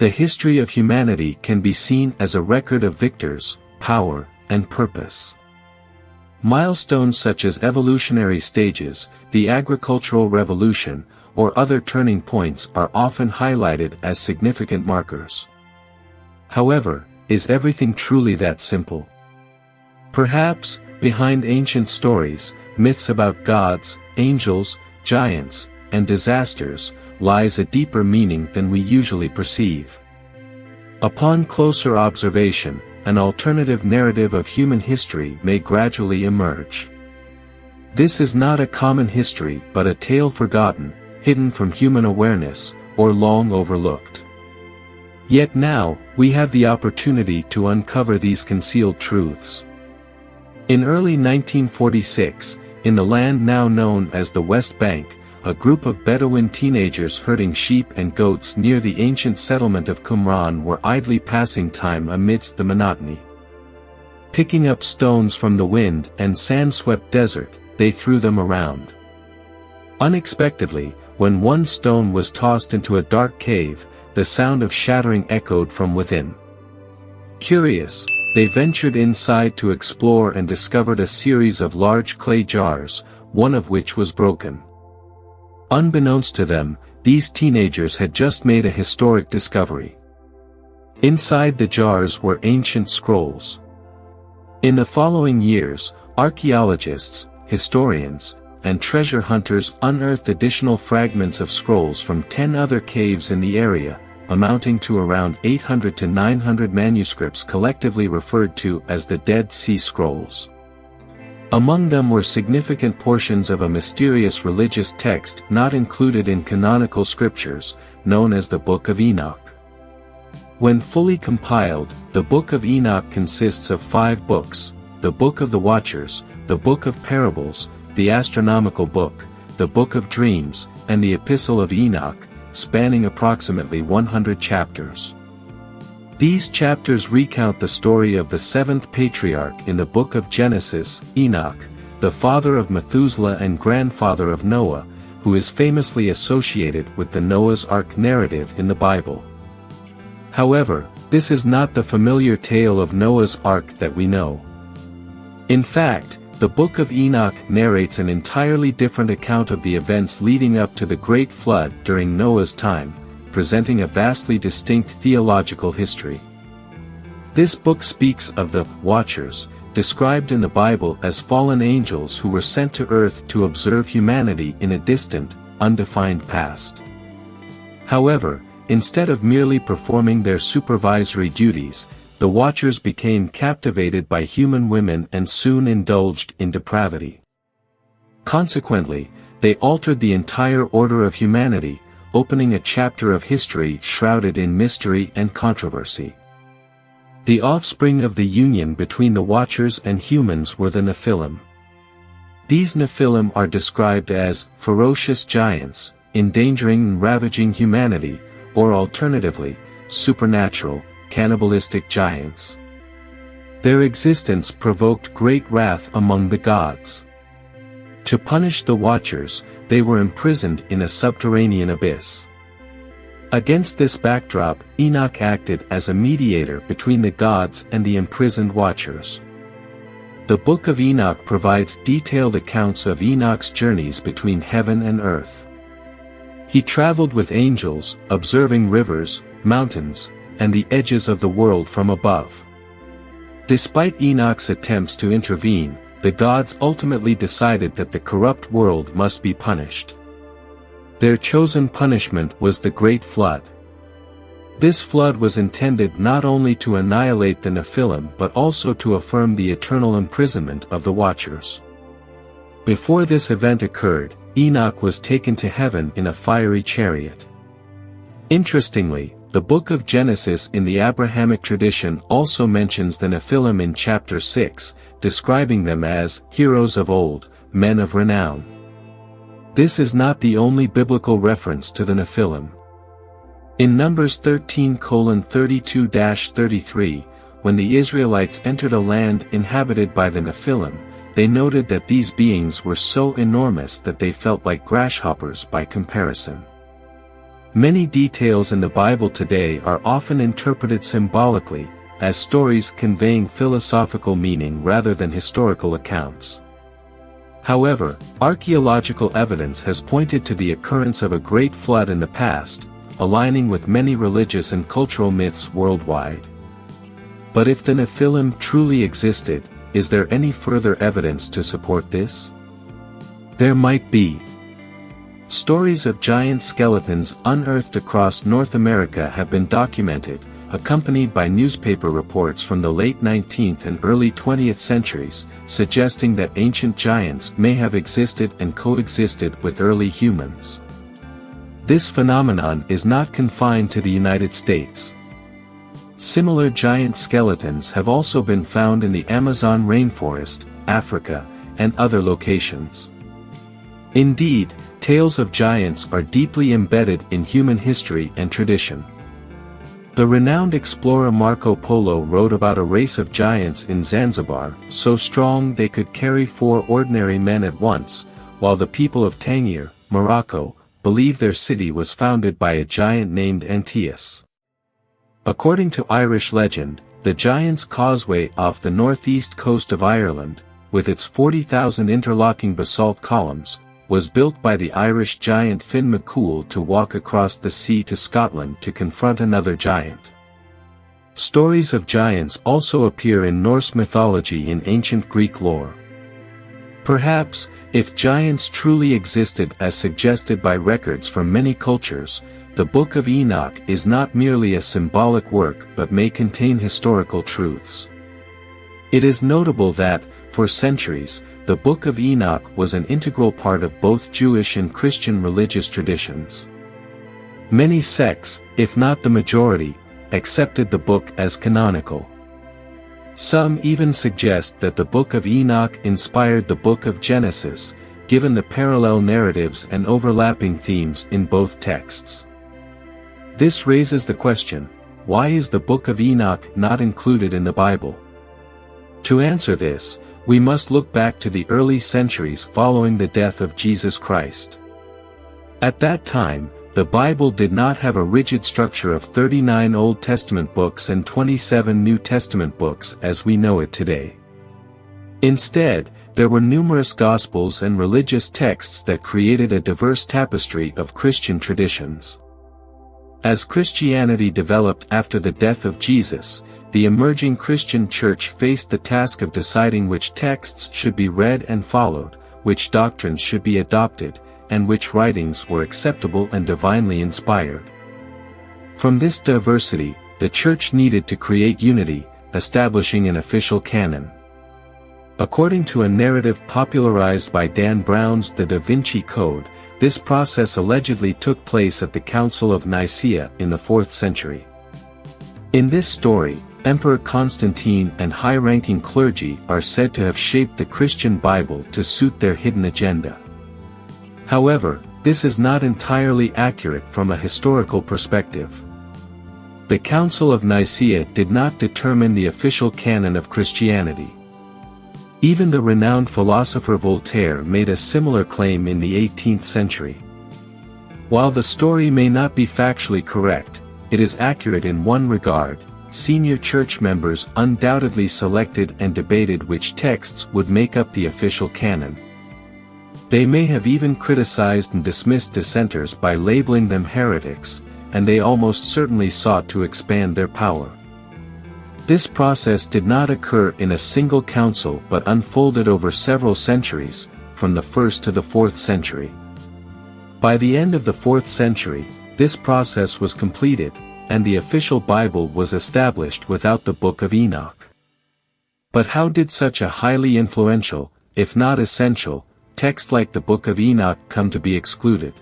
The history of humanity can be seen as a record of victors, power, and purpose. Milestones such as evolutionary stages, the agricultural revolution, or other turning points are often highlighted as significant markers. However, is everything truly that simple? Perhaps, behind ancient stories, myths about gods, angels, giants, and disasters, lies a deeper meaning than we usually perceive. Upon closer observation, an alternative narrative of human history may gradually emerge. This is not a common history but a tale forgotten, hidden from human awareness, or long overlooked. Yet now, we have the opportunity to uncover these concealed truths. In early 1946, in the land now known as the West Bank, a group of Bedouin teenagers herding sheep and goats near the ancient settlement of Qumran were idly passing time amidst the monotony. Picking up stones from the wind and sand-swept desert, they threw them around. Unexpectedly, when one stone was tossed into a dark cave, the sound of shattering echoed from within. Curious, they ventured inside to explore and discovered a series of large clay jars, one of which was broken. Unbeknownst to them, these teenagers had just made a historic discovery. Inside the jars were ancient scrolls. In the following years, archaeologists, historians, and treasure hunters unearthed additional fragments of scrolls from 10 other caves in the area, amounting to around 800 to 900 manuscripts collectively referred to as the Dead Sea Scrolls. Among them were significant portions of a mysterious religious text not included in canonical scriptures, known as the Book of Enoch. When fully compiled, the Book of Enoch consists of 5 books: the Book of the Watchers, the Book of Parables, the Astronomical Book, the Book of Dreams, and the Epistle of Enoch, spanning approximately 100 chapters. These chapters recount the story of the 7th patriarch in the book of Genesis, Enoch, the father of Methuselah and grandfather of Noah, who is famously associated with the Noah's Ark narrative in the Bible. However, this is not the familiar tale of Noah's Ark that we know. In fact, the Book of Enoch narrates an entirely different account of the events leading up to the Great Flood during Noah's time, presenting a vastly distinct theological history. This book speaks of the Watchers, described in the Bible as fallen angels who were sent to earth to observe humanity in a distant, undefined past. However, instead of merely performing their supervisory duties, the Watchers became captivated by human women and soon indulged in depravity. Consequently, they altered the entire order of humanity, opening a chapter of history shrouded in mystery and controversy. The offspring of the union between the Watchers and humans were the Nephilim. These Nephilim are described as ferocious giants, endangering and ravaging humanity, or alternatively, supernatural, cannibalistic giants. Their existence provoked great wrath among the gods. To punish the Watchers, they were imprisoned in a subterranean abyss. Against this backdrop, Enoch acted as a mediator between the gods and the imprisoned Watchers. The Book of Enoch provides detailed accounts of Enoch's journeys between heaven and earth. He traveled with angels, observing rivers, mountains, and the edges of the world from above. Despite Enoch's attempts to intervene, the gods ultimately decided that the corrupt world must be punished. Their chosen punishment was the Great Flood. This flood was intended not only to annihilate the Nephilim but also to affirm the eternal imprisonment of the Watchers. Before this event occurred, Enoch was taken to heaven in a fiery chariot. Interestingly, the Book of Genesis in the Abrahamic tradition also mentions the Nephilim in chapter 6, describing them as heroes of old, men of renown. This is not the only biblical reference to the Nephilim. In Numbers 13:32-33, when the Israelites entered a land inhabited by the Nephilim, they noted that these beings were so enormous that they felt like grasshoppers by comparison. Many details in the Bible today are often interpreted symbolically, as stories conveying philosophical meaning rather than historical accounts. However, archaeological evidence has pointed to the occurrence of a great flood in the past, aligning with many religious and cultural myths worldwide. But if the Nephilim truly existed, is there any further evidence to support this? There might be. Stories of giant skeletons unearthed across North America have been documented, accompanied by newspaper reports from the late 19th and early 20th centuries, suggesting that ancient giants may have existed and coexisted with early humans. This phenomenon is not confined to the United States. Similar giant skeletons have also been found in the Amazon rainforest, Africa, and other locations. Indeed, tales of giants are deeply embedded in human history and tradition. The renowned explorer Marco Polo wrote about a race of giants in Zanzibar, so strong they could carry 4 ordinary men at once, while the people of Tangier, Morocco, believe their city was founded by a giant named Antaeus. According to Irish legend, the Giant's Causeway off the northeast coast of Ireland, with its 40,000 interlocking basalt columns, was built by the Irish giant Finn McCool to walk across the sea to Scotland to confront another giant. Stories of giants also appear in Norse mythology and ancient Greek lore. Perhaps, if giants truly existed as suggested by records from many cultures, the Book of Enoch is not merely a symbolic work but may contain historical truths. It is notable that, for centuries, the Book of Enoch was an integral part of both Jewish and Christian religious traditions. Many sects, if not the majority, accepted the book as canonical. Some even suggest that the Book of Enoch inspired the Book of Genesis, given the parallel narratives and overlapping themes in both texts. This raises the question, why is the Book of Enoch not included in the Bible? To answer this, we must look back to the early centuries following the death of Jesus Christ. At that time, the Bible did not have a rigid structure of 39 Old Testament books and 27 New Testament books as we know it today. Instead, there were numerous Gospels and religious texts that created a diverse tapestry of Christian traditions. As Christianity developed after the death of Jesus, the emerging Christian church faced the task of deciding which texts should be read and followed, which doctrines should be adopted, and which writings were acceptable and divinely inspired. From this diversity, the church needed to create unity, establishing an official canon. According to a narrative popularized by Dan Brown's The Da Vinci Code, this process allegedly took place at the Council of Nicaea in the 4th century. In this story, Emperor Constantine and high-ranking clergy are said to have shaped the Christian Bible to suit their hidden agenda. However, this is not entirely accurate from a historical perspective. The Council of Nicaea did not determine the official canon of Christianity. Even the renowned philosopher Voltaire made a similar claim in the 18th century. While the story may not be factually correct, it is accurate in one regard: senior church members undoubtedly selected and debated which texts would make up the official canon. They may have even criticized and dismissed dissenters by labeling them heretics, and they almost certainly sought to expand their power. This process did not occur in a single council but unfolded over several centuries, from the 1st to the 4th century. By the end of the 4th century, this process was completed, and the official Bible was established without the Book of Enoch. But how did such a highly influential, if not essential, text like the Book of Enoch come to be excluded?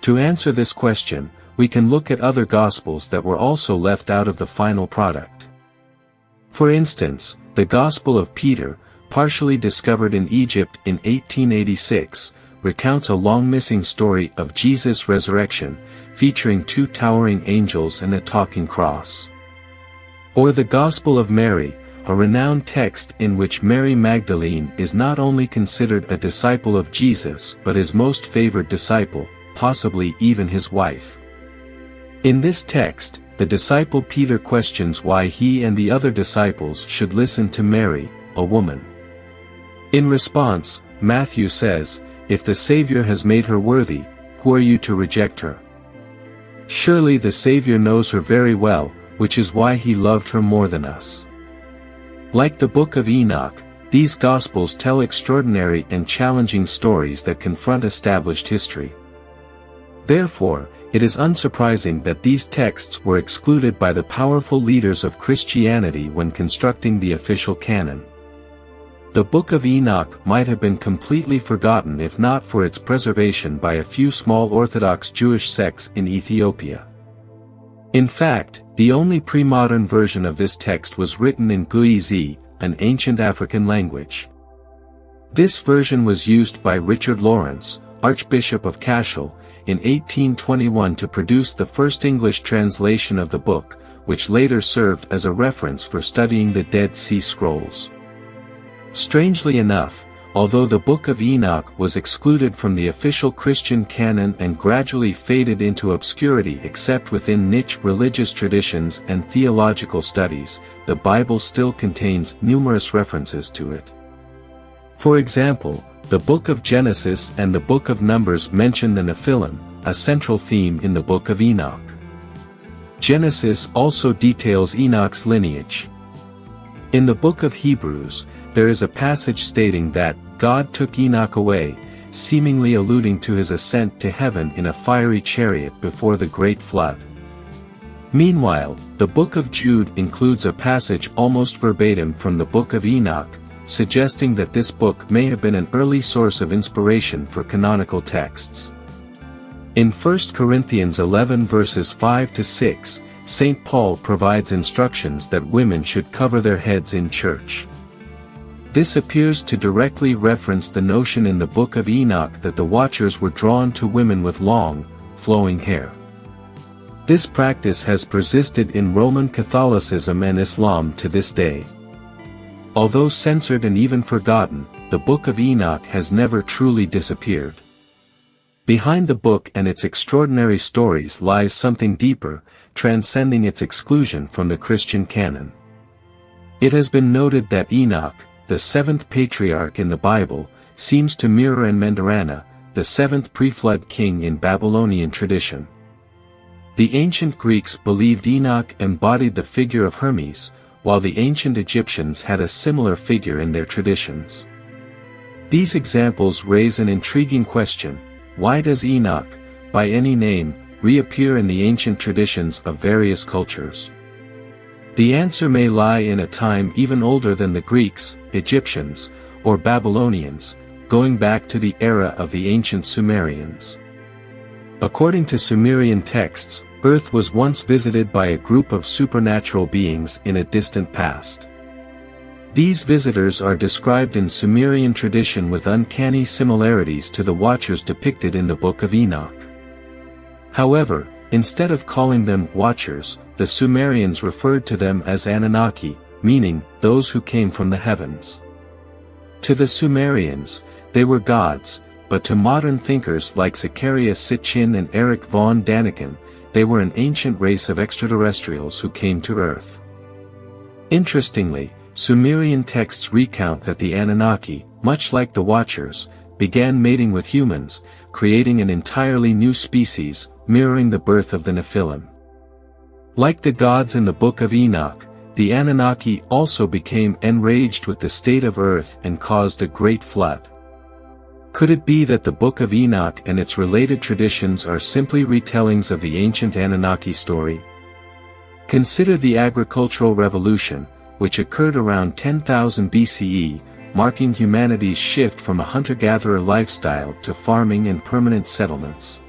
To answer this question, we can look at other Gospels that were also left out of the final product. For instance, the Gospel of Peter, partially discovered in Egypt in 1886, recounts a long-missing story of Jesus' resurrection, featuring 2 towering angels and a talking cross. Or the Gospel of Mary, a renowned text in which Mary Magdalene is not only considered a disciple of Jesus but his most favored disciple, possibly even his wife. In this text, the disciple Peter questions why he and the other disciples should listen to Mary, a woman. In response, Matthew says, "If the Savior has made her worthy, who are you to reject her?" Surely the Savior knows her very well, which is why he loved her more than us. Like the Book of Enoch, these Gospels tell extraordinary and challenging stories that confront established history. Therefore, it is unsurprising that these texts were excluded by the powerful leaders of Christianity when constructing the official canon. The Book of Enoch might have been completely forgotten if not for its preservation by a few small Orthodox Jewish sects in Ethiopia. In fact, the only pre-modern version of this text was written in Guizi, an ancient African language. This version was used by Richard Lawrence, Archbishop of Cashel, in 1821 to produce the first English translation of the book, which later served as a reference for studying the Dead Sea Scrolls. Strangely enough, although the Book of Enoch was excluded from the official Christian canon and gradually faded into obscurity except within niche religious traditions and theological studies, the Bible still contains numerous references to it. For example, the Book of Genesis and the Book of Numbers mention the Nephilim, a central theme in the Book of Enoch. Genesis also details Enoch's lineage. In the Book of Hebrews, there is a passage stating that God took Enoch away, seemingly alluding to his ascent to heaven in a fiery chariot before the Great Flood. Meanwhile, the Book of Jude includes a passage almost verbatim from the Book of Enoch, suggesting that this book may have been an early source of inspiration for canonical texts. In 1 Corinthians 11 verses 5-6, St. Paul provides instructions that women should cover their heads in church. This appears to directly reference the notion in the Book of Enoch that the watchers were drawn to women with long, flowing hair. This practice has persisted in Roman Catholicism and Islam to this day. Although censored and even forgotten, the Book of Enoch has never truly disappeared. Behind the book and its extraordinary stories lies something deeper, transcending its exclusion from the Christian canon. It has been noted that Enoch, the seventh patriarch in the Bible, seems to mirror Enmendarana, the seventh pre-flood king in Babylonian tradition. The ancient Greeks believed Enoch embodied the figure of Hermes, while the ancient Egyptians had a similar figure in their traditions. These examples raise an intriguing question: why does Enoch, by any name, reappear in the ancient traditions of various cultures? The answer may lie in a time even older than the Greeks, Egyptians, or Babylonians, going back to the era of the ancient Sumerians. According to Sumerian texts, Earth was once visited by a group of supernatural beings in a distant past. These visitors are described in Sumerian tradition with uncanny similarities to the watchers depicted in the Book of Enoch. However, instead of calling them watchers, the Sumerians referred to them as Anunnaki, meaning those who came from the heavens. To the Sumerians, they were gods, but to modern thinkers like Zacharias Sitchin and Eric von Daniken, they were an ancient race of extraterrestrials who came to Earth. Interestingly, Sumerian texts recount that the Anunnaki, much like the Watchers, began mating with humans, creating an entirely new species, mirroring the birth of the Nephilim. Like the gods in the Book of Enoch, the Anunnaki also became enraged with the state of Earth and caused a great flood. Could it be that the Book of Enoch and its related traditions are simply retellings of the ancient Anunnaki story? Consider the agricultural revolution, which occurred around 10,000 BCE, marking humanity's shift from a hunter-gatherer lifestyle to farming and permanent settlements.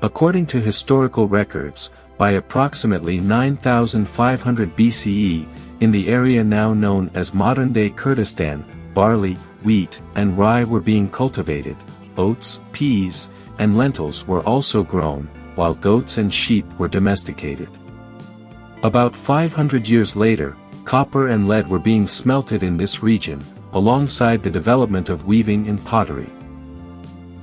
According to historical records, by approximately 9,500 BCE, in the area now known as modern-day Kurdistan, barley, wheat, and rye were being cultivated, oats, peas, and lentils were also grown, while goats and sheep were domesticated. About 500 years later, copper and lead were being smelted in this region, alongside the development of weaving and pottery.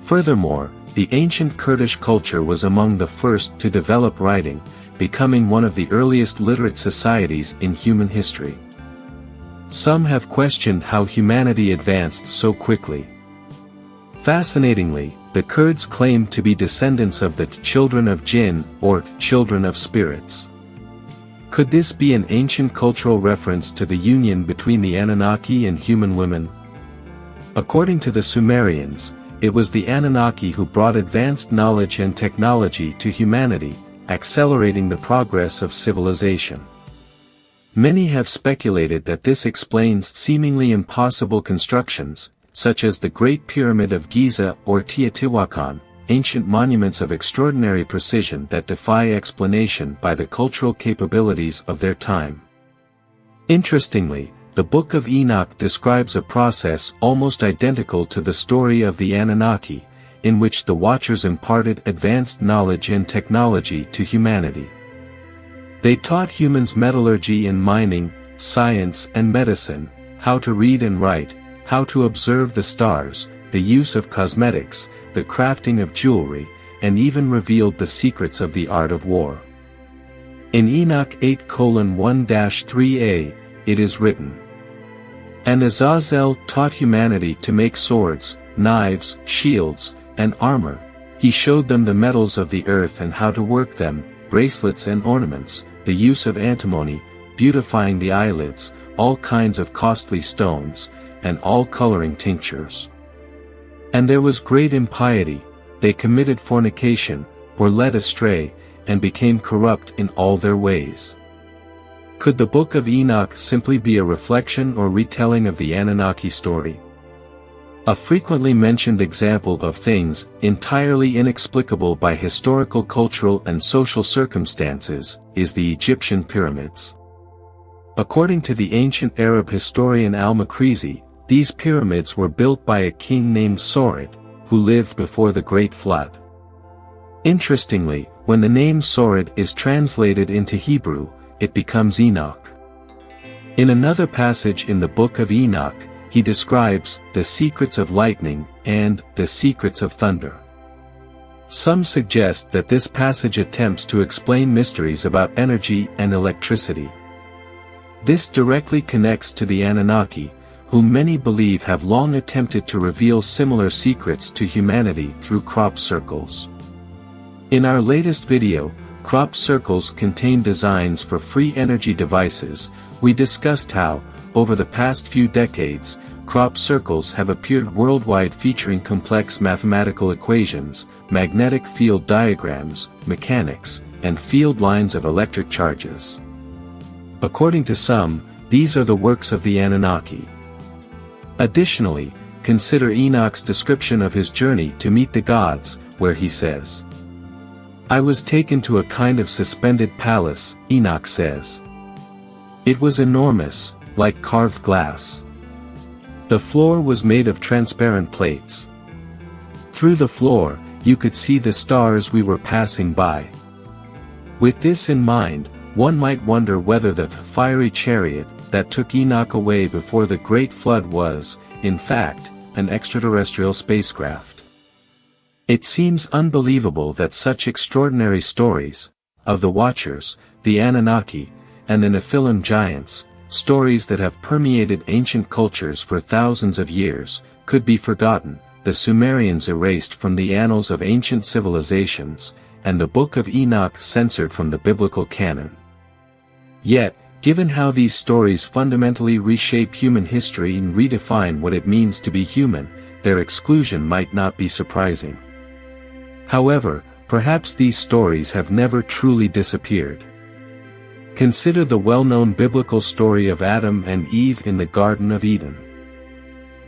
Furthermore, The ancient Kurdish culture was among the first to develop writing, becoming one of the earliest literate societies in human history. Some have questioned how humanity advanced so quickly. Fascinatingly, the Kurds claim to be descendants of the children of jinn, or children of spirits. Could this be an ancient cultural reference to the union between the Anunnaki and human women? According to the Sumerians, it was the Anunnaki who brought advanced knowledge and technology to humanity, accelerating the progress of civilization. Many have speculated that this explains seemingly impossible constructions, such as the Great Pyramid of Giza or Teotihuacan, ancient monuments of extraordinary precision that defy explanation by the cultural capabilities of their time. Interestingly, the Book of Enoch describes a process almost identical to the story of the Anunnaki, in which the Watchers imparted advanced knowledge and technology to humanity. They taught humans metallurgy and mining, science and medicine, how to read and write, how to observe the stars, the use of cosmetics, the crafting of jewelry, and even revealed the secrets of the art of war. In Enoch 8:1-3a, it is written, "And Azazel taught humanity to make swords, knives, shields, and armor. He showed them the metals of the earth and how to work them, bracelets and ornaments, the use of antimony, beautifying the eyelids, all kinds of costly stones, and all coloring tinctures. And there was great impiety, they committed fornication, were led astray, and became corrupt in all their ways." Could the Book of Enoch simply be a reflection or retelling of the Anunnaki story? A frequently mentioned example of things entirely inexplicable by historical, cultural, and social circumstances is the Egyptian pyramids. According to the ancient Arab historian al-Makrizi, these pyramids were built by a king named Sorid, who lived before the Great Flood. Interestingly, when the name Sorid is translated into Hebrew, it becomes Enoch. In another passage in the Book of Enoch, he describes the secrets of lightning and the secrets of thunder. Some suggest that this passage attempts to explain mysteries about energy and electricity. This directly connects to the Anunnaki, whom many believe have long attempted to reveal similar secrets to humanity through crop circles. In our latest video, Crop Circles contain designs for free energy devices. We discussed how, over the past few decades, crop circles have appeared worldwide featuring complex mathematical equations, magnetic field diagrams, mechanics, and field lines of electric charges. According to some, these are the works of the Anunnaki. Additionally, consider Enoch's description of his journey to meet the gods, where he says, "I was taken to a kind of suspended palace," Enoch says. "It was enormous, like carved glass. The floor was made of transparent plates. Through the floor, you could see the stars we were passing by." With this in mind, one might wonder whether the fiery chariot that took Enoch away before the Great Flood was, in fact, an extraterrestrial spacecraft. It seems unbelievable that such extraordinary stories, of the Watchers, the Anunnaki, and the Nephilim giants, stories that have permeated ancient cultures for thousands of years, could be forgotten, the Sumerians erased from the annals of ancient civilizations, and the Book of Enoch censored from the biblical canon. Yet, given how these stories fundamentally reshape human history and redefine what it means to be human, their exclusion might not be surprising. However, perhaps these stories have never truly disappeared. Consider the well-known biblical story of Adam and Eve in the Garden of Eden.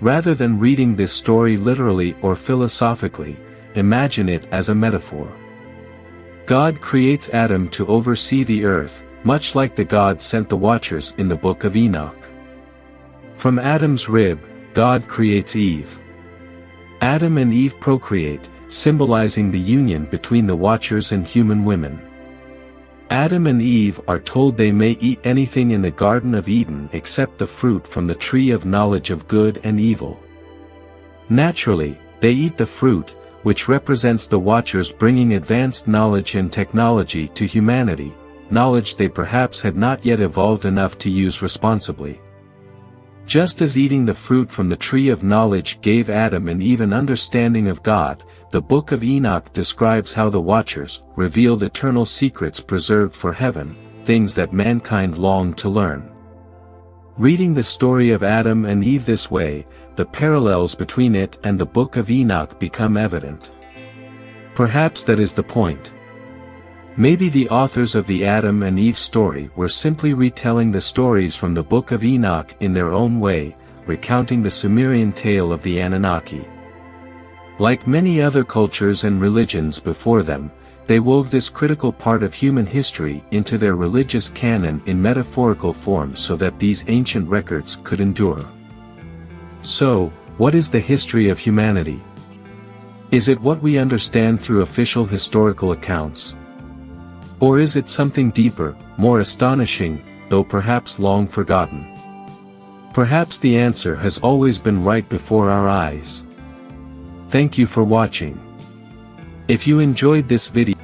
Rather than reading this story literally or philosophically, imagine it as a metaphor. God creates Adam to oversee the earth, much like the God sent the Watchers in the Book of Enoch. From Adam's rib, God creates Eve. Adam and Eve procreate, symbolizing the union between the Watchers and human women. Adam and Eve are told they may eat anything in the Garden of Eden except the fruit from the tree of knowledge of good and evil. Naturally, they eat the fruit, which represents the Watchers bringing advanced knowledge and technology to humanity, knowledge they perhaps had not yet evolved enough to use responsibly. Just as eating the fruit from the tree of knowledge gave Adam and Eve an understanding of God, the Book of Enoch describes how the Watchers revealed eternal secrets preserved for heaven, things that mankind longed to learn. Reading the story of Adam and Eve this way, the parallels between it and the Book of Enoch become evident. Perhaps that is the point. Maybe the authors of the Adam and Eve story were simply retelling the stories from the Book of Enoch in their own way, recounting the Sumerian tale of the Anunnaki. Like many other cultures and religions before them, they wove this critical part of human history into their religious canon in metaphorical form so that these ancient records could endure. So, what is the history of humanity? Is it what we understand through official historical accounts? Or is it something deeper, more astonishing, though perhaps long forgotten? Perhaps the answer has always been right before our eyes. Thank you for watching. If you enjoyed this video,